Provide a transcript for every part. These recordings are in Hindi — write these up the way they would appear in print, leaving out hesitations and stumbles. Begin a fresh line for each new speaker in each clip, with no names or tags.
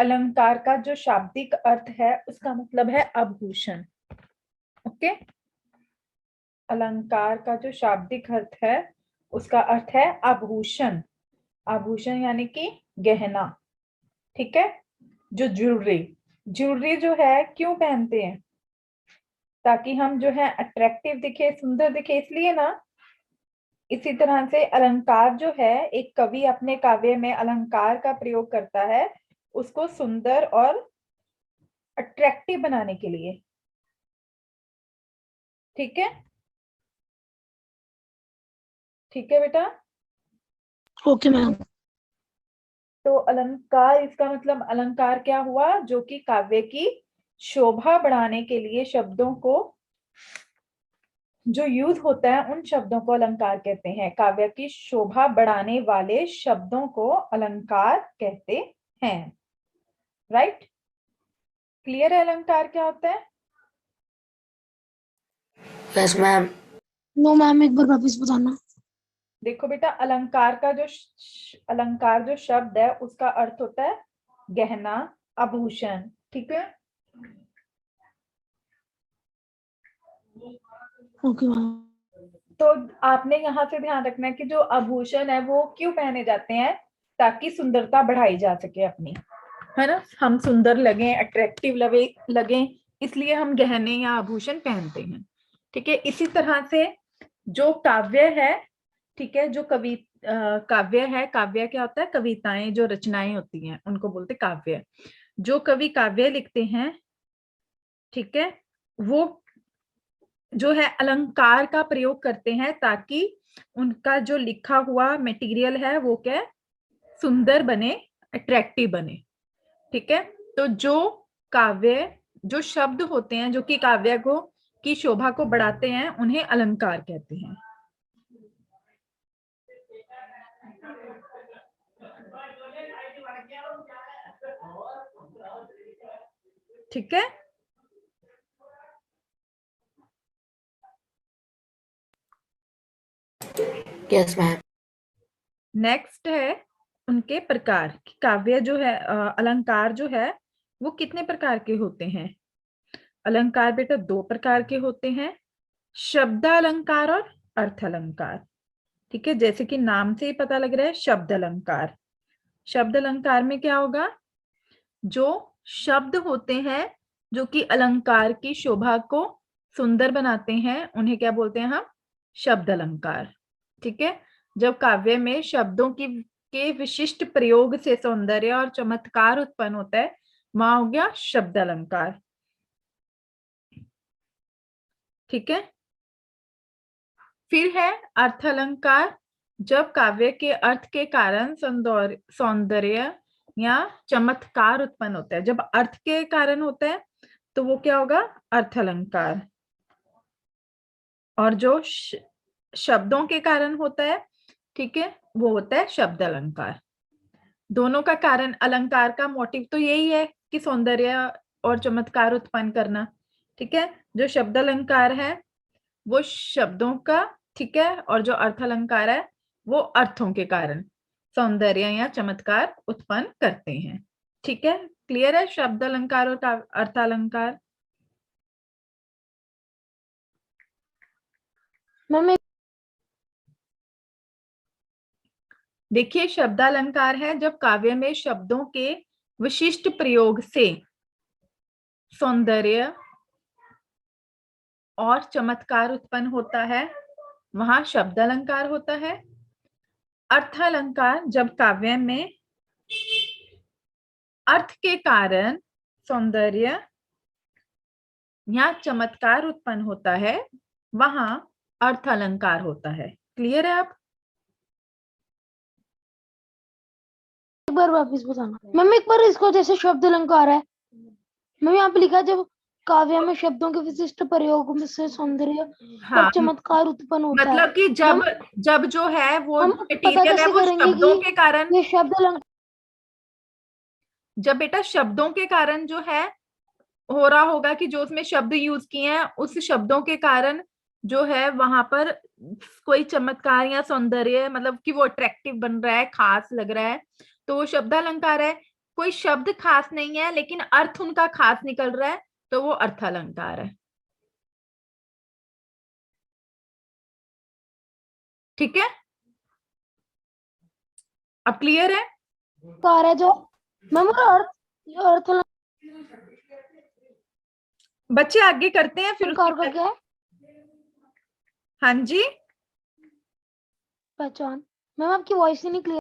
अलंकार का जो शाब्दिक अर्थ है उसका मतलब है आभूषण। ओके, अलंकार का जो शाब्दिक अर्थ है उसका अर्थ है आभूषण। आभूषण यानी कि गहना, ठीक है। जो ज्वेलरी, ज्वेलरी जो है क्यों पहनते हैं? ताकि हम जो है अट्रैक्टिव दिखे, सुंदर दिखे, इसलिए ना। इसी तरह से अलंकार जो है, एक कवि अपने काव्य में अलंकार का प्रयोग करता है उसको सुंदर और अट्रैक्टिव बनाने के लिए, ठीक है। ठीक है बेटा।
Okay ma'am.
तो अलंकार, इसका मतलब अलंकार क्या हुआ? जो कि काव्य की शोभा बढ़ाने के लिए शब्दों को जो यूज होता है उन शब्दों को अलंकार कहते हैं। काव्य की शोभा बढ़ाने वाले शब्दों को अलंकार कहते हैं। राइट? क्लियर है अलंकार क्या होता है?
Yes ma'am. नो मैम, एक बार वापस बताना।
देखो बेटा, अलंकार जो शब्द है उसका अर्थ होता है गहना, आभूषण, ठीक है।
Okay ma'am.
तो आपने यहाँ से ध्यान रखना है कि जो आभूषण है वो क्यों पहने जाते हैं? ताकि सुंदरता बढ़ाई जा सके अपनी, है ना। हम सुंदर लगे, अट्रैक्टिव लगे, इसलिए हम गहने या आभूषण पहनते हैं, ठीक है। इसी तरह से जो काव्य है, ठीक है, जो काव्य है, काव्य क्या होता है? कविताएं, जो रचनाएं होती हैं उनको बोलते काव्य। जो कवि काव्य लिखते हैं, ठीक है, वो जो है अलंकार का प्रयोग करते हैं ताकि उनका जो लिखा हुआ मटेरियल है वो क्या, सुंदर बने, अट्रैक्टिव बने, ठीक है। तो जो शब्द होते हैं जो कि काव्य को की शोभा को बढ़ाते हैं उन्हें अलंकार कहते हैं। ठीक है।
Yes ma'am.
नेक्स्ट है उनके प्रकार। काव्य जो है, अलंकार जो है वो कितने प्रकार के होते हैं? अलंकार बेटा दो प्रकार के होते हैं, शब्द अलंकार और अर्थ अलंकार, ठीक है। जैसे कि नाम से ही पता लग रहा है, शब्द अलंकार। शब्द अलंकार में क्या होगा? जो शब्द होते हैं जो कि अलंकार की शोभा को सुंदर बनाते हैं उन्हें क्या बोलते हैं हम? शब्द अलंकार, ठीक है। जब काव्य में शब्दों की के विशिष्ट प्रयोग से सौंदर्य और चमत्कार उत्पन्न होता है, वहां हो गया शब्द अलंकार, ठीक है। फिर है अर्थ अलंकार। जब काव्य के अर्थ के कारण सौंदर्य या चमत्कार उत्पन्न होता है, जब अर्थ के कारण होता है तो वो क्या होगा? अर्थ अलंकार। और जो शब्दों के कारण होता है, ठीक है, वो होता है शब्द अलंकार। दोनों का कारण, अलंकार का मोटिव तो यही है कि सौंदर्य और चमत्कार उत्पन्न करना, ठीक है। जो शब्द अलंकार है वो शब्दों का, ठीक है, और जो अर्थ अलंकार है वो अर्थों के कारण सौंदर्य या चमत्कार उत्पन्न करते हैं, ठीक है। क्लियर है शब्द अलंकार और अर्थ अलंकार?
मैम
देखिए, शब्दालंकार है जब काव्य में शब्दों के विशिष्ट प्रयोग से सौंदर्य और चमत्कार उत्पन्न होता है, वहां शब्द अलंकार होता है। अर्थ अलंकार जब काव्य में अर्थ के कारण सौंदर्य या चमत्कार उत्पन्न होता है, वहां अर्थ अलंकार होता है। क्लियर है? आप
एक बार वापस बताना। मैम एक बार इसको, जैसे शब्द अलंकार है मैम, यहाँ पे लिखा है जब काव्य में शब्दों के विशिष्ट प्रयोग में से सौंदर्य और
हाँ,
चमत्कार उत्पन्न होता है।
मतलब कि
मैम
जब जो है वो
हम पता
मटेरियल है
कैसे
वो
करेंगे
शब्दों
कि
के कारण,
ये शब्द अलंकार?
जब बेटा शब्दों के कारण जो है हो रहा होगा कि जो उसमें शब्द यूज किए हैं उस शब्दों के कारण जो है वहां पर कोई चमत्कार या सौंदर्य, मतलब कि वो अट्रैक्टिव बन रहा है, खास लग रहा है, तो वो शब्द अलंकार है। कोई शब्द खास नहीं है लेकिन अर्थ उनका खास निकल रहा है, तो वो अर्थालंकार है। ठीक है, अब क्लियर है?
कार है जो मैम अर्थ अर्थ
बच्चे आगे करते हैं फिर
अलंकार का क्या है?
हाँ जी,
पहचान। मैम आपकी वॉइस ही नहीं क्लियर।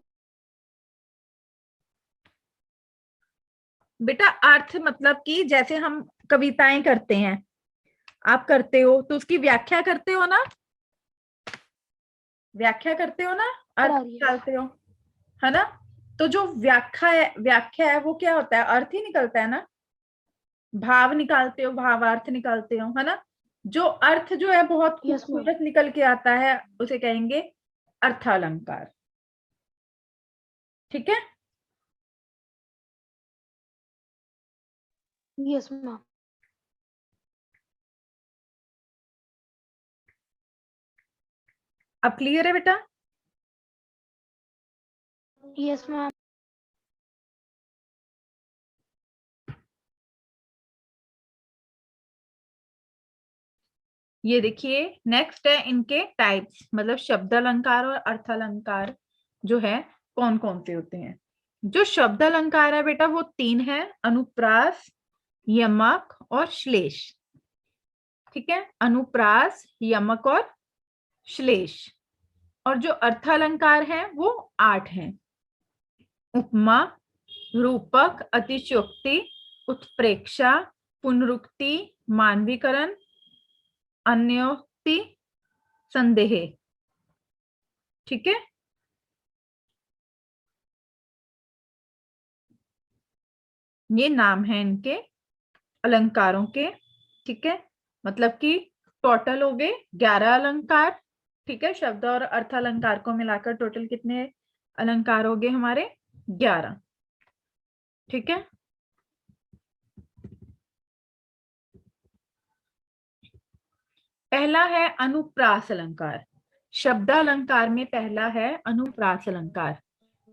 बेटा अर्थ मतलब कि जैसे हम कविताएं करते हैं, आप करते हो तो उसकी व्याख्या करते हो ना, व्याख्या करते हो ना, अर्थ निकालते हो, है ना? तो जो व्याख्या है वो क्या होता है? अर्थ ही निकलता है ना, भाव निकालते हो, भावार्थ निकालते हो, है ना? जो अर्थ जो है बहुत खूबसूरत निकल के आता है उसे कहेंगे अर्थालंकार। ठीक है,
यस मैम।
अब क्लियर है बेटा?
Yes ma'am.
ये देखिए नेक्स्ट है इनके टाइप्स, मतलब शब्द अलंकार और अर्थालंकार जो है कौन कौन से होते हैं। जो शब्द अलंकार है बेटा वो 3 है, अनुप्रास, यमक और श्लेष। ठीक है, अनुप्रास, यमक और श्लेष। और जो अर्थालंकार है वो 8 हैं, उपमा, रूपक, अतिशयोक्ति, उत्प्रेक्षा, पुनरुक्ति, मानवीकरण, अन्योक्ति, संदेह। ठीक है, ये नाम है इनके अलंकारों के। ठीक है, मतलब कि टोटल हो गए 11 अलंकार। ठीक है, शब्द और अर्थ अलंकार को मिलाकर टोटल कितने अलंकार हो गए हमारे? 11। ठीक है, पहला है अनुप्रास अलंकार। शब्द अलंकार में पहला है अनुप्रास अलंकार।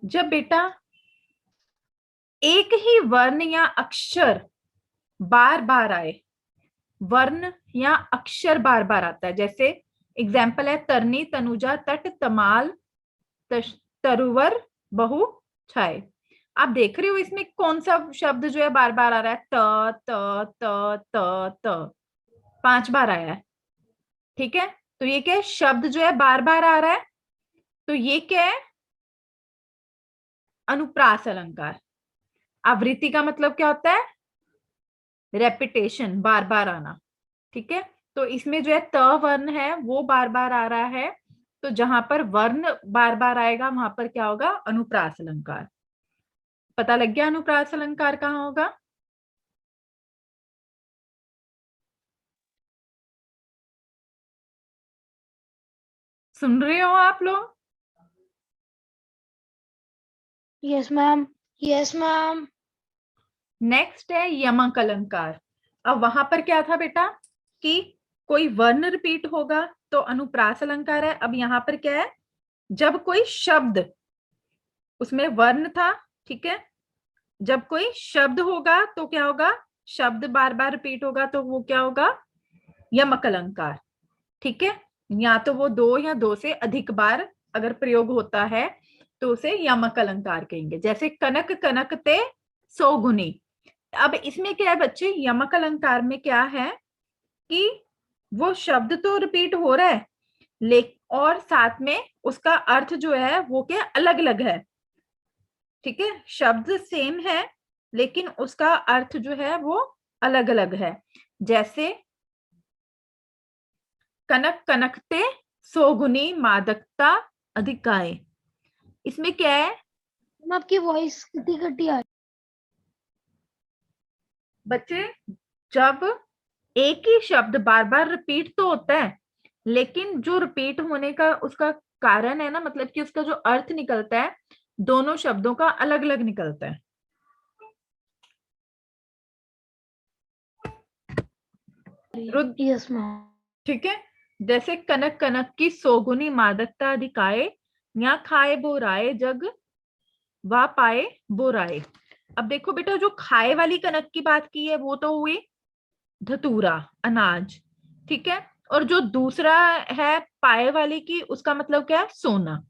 जब बेटा एक ही वर्ण या अक्षर बार बार आए, वर्ण या अक्षर बार बार आता है, जैसे एग्जाम्पल है तरनी, तनुजा, तट, तमाल, तरुवर, बहु, छाए। आप देख रहे हो इसमें कौन सा शब्द जो है बार बार आ रहा है? त त त त त 5 बार आया है। ठीक है, तो ये क्या है? शब्द जो है बार बार आ रहा है, तो ये क्या है? अनुप्रास अलंकार। आवृत्ति का मतलब क्या होता है? रेपिटेशन, बार बार आना। ठीक है, तो इसमें जो है त वर्ण है वो बार बार आ रहा है, तो जहां पर वर्ण बार बार आएगा वहां पर क्या होगा? अनुप्रास अलंकार। पता लग गया अनुप्रास अलंकार कहाँ होगा? सुन रहे हो आप लोग?
Yes ma'am. Yes ma'am.
Next है यमक अलंकार। अब वहां पर क्या था बेटा कि कोई वर्ण रिपीट होगा तो अनुप्रास अलंकार है। अब यहाँ पर क्या है? जब कोई शब्द, उसमें वर्ण था, ठीक है, जब कोई शब्द होगा तो क्या होगा? शब्द बार बार रिपीट होगा तो वो क्या होगा? यमक अलंकार। ठीक है, या तो वो 2 या 2 से अधिक बार अगर प्रयोग होता है तो उसे यमक अलंकार कहेंगे। जैसे कनक कनकते 100 गुनी। अब इसमें क्या है बच्चे? यमक अलंकार में क्या है कि वो शब्द तो रिपीट हो रहा है और साथ में उसका अर्थ जो है वो क्या अलग अलग है। ठीक है, शब्द सेम है लेकिन उसका अर्थ जो है वो अलग अलग है। जैसे कनक कनकते 100 गुनी मादकता अधिकाए। इसमें क्या है
आपकी वॉइस कितनी कटी आ रही?
बच्चे? जब एक ही शब्द बार बार रिपीट तो होता है लेकिन जो रिपीट होने का उसका कारण है ना, मतलब कि उसका जो अर्थ निकलता है दोनों शब्दों का अलग अलग निकलता है।
Yes ma'am.
ठीक है, जैसे कनक कनक की 100 गुनी मादकता अधिकाए, या खाए बोराए जग वा पाए बोराए। अब देखो बेटा, जो खाए वाली कनक की बात की है वो तो हुई धतूरा, अनाज, ठीक है। और जो दूसरा है पाए वाली की, उसका मतलब क्या है, सोना,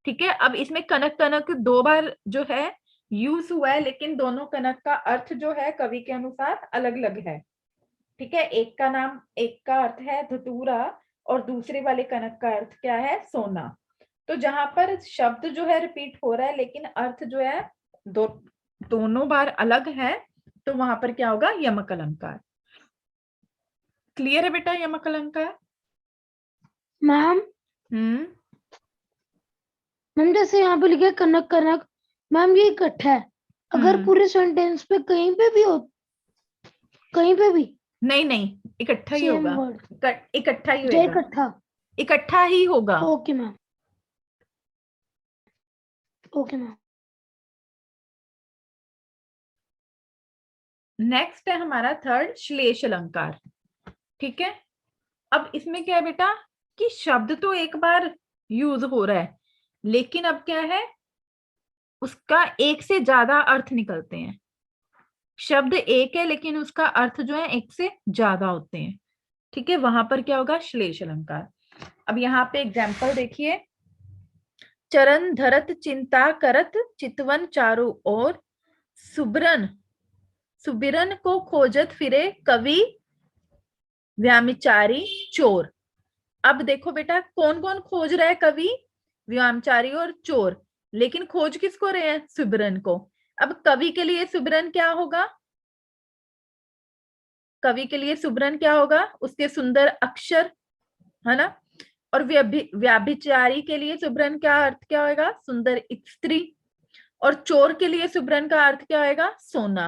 ठीक है। अब इसमें कनक कनक दो बार जो है यूज हुआ है, लेकिन दोनों कनक का अर्थ जो है कवि के अनुसार अलग अलग है, ठीक है। एक का अर्थ है धतूरा और दूसरे वाले कनक का अर्थ क्या है, सोना। तो जहां पर शब्द जो है रिपीट हो रहा है लेकिन अर्थ जो है दो दोनों बार अलग है, तो वहां पर क्या होगा, यमक अलंकार। क्लियर है बेटा, यमक अलंकार?
मैम
हम्म।
मैम जैसे यहाँ पे लिखा है कनक कनक, मैम ये इकट्ठा है, अगर पूरे सेंटेंस पे कहीं पे भी हो, कहीं पे भी
नहीं नहीं, इकट्ठा ही
सेम
होगा,
वर्ड,
इकट्ठा ही
जय
होगा,
इकट्ठा।
इकट्ठा ही होगा।
Okay ma'am, okay ma'am.
Next है हमारा थर्ड, श्लेष अलंकार, ठीक है। अब इसमें क्या है बेटा कि शब्द तो एक बार यूज हो रहा है, लेकिन अब क्या है, उसका एक से ज्यादा अर्थ निकलते हैं। शब्द एक है लेकिन उसका अर्थ जो है एक से ज्यादा होते हैं, ठीक है। वहां पर क्या होगा, श्लेष अलंकार। अब यहाँ पे एग्जाम्पल देखिए, चरण धरत चिंता करत चितवन चारों ओर, सुबरन सुबिरन को खोजत फिरे कवि व्यामिचारी चोर। अब देखो बेटा, कौन कौन खोज रहा है, कवि, व्यामचारी और चोर, लेकिन खोज किसको रहे हैं, सुबिरन को। अब कवि के लिए सुबिरन क्या होगा, कवि के लिए सुबिरन क्या होगा, उसके सुंदर अक्षर, है ना। और व्याभिचारी के लिए सुबिरन क्या अर्थ क्या होगा, सुंदर स्त्री। और चोर के लिए सुबिरन का अर्थ क्या होगा, सोना।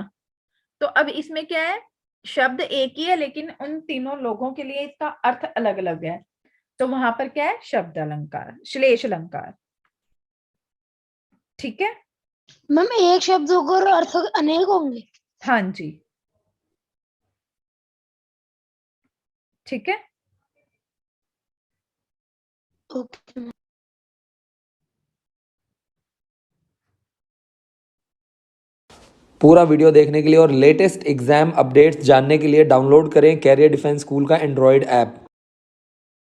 तो अब इसमें क्या है, शब्द एक ही है लेकिन उन तीनों लोगों के लिए इसका अर्थ अलग अलग है, तो वहां पर क्या है, शब्द अलंकार, श्लेष अलंकार, ठीक है।
मैम एक शब्द होगा और अर्थ अनेक होंगे।
हाँ जी, ठीक है।
Okay ma'am.
पूरा वीडियो देखने के लिए और लेटेस्ट एग्जाम अपडेट्स जानने के लिए डाउनलोड करें कैरियर डिफेंस स्कूल का एंड्रॉयड ऐप।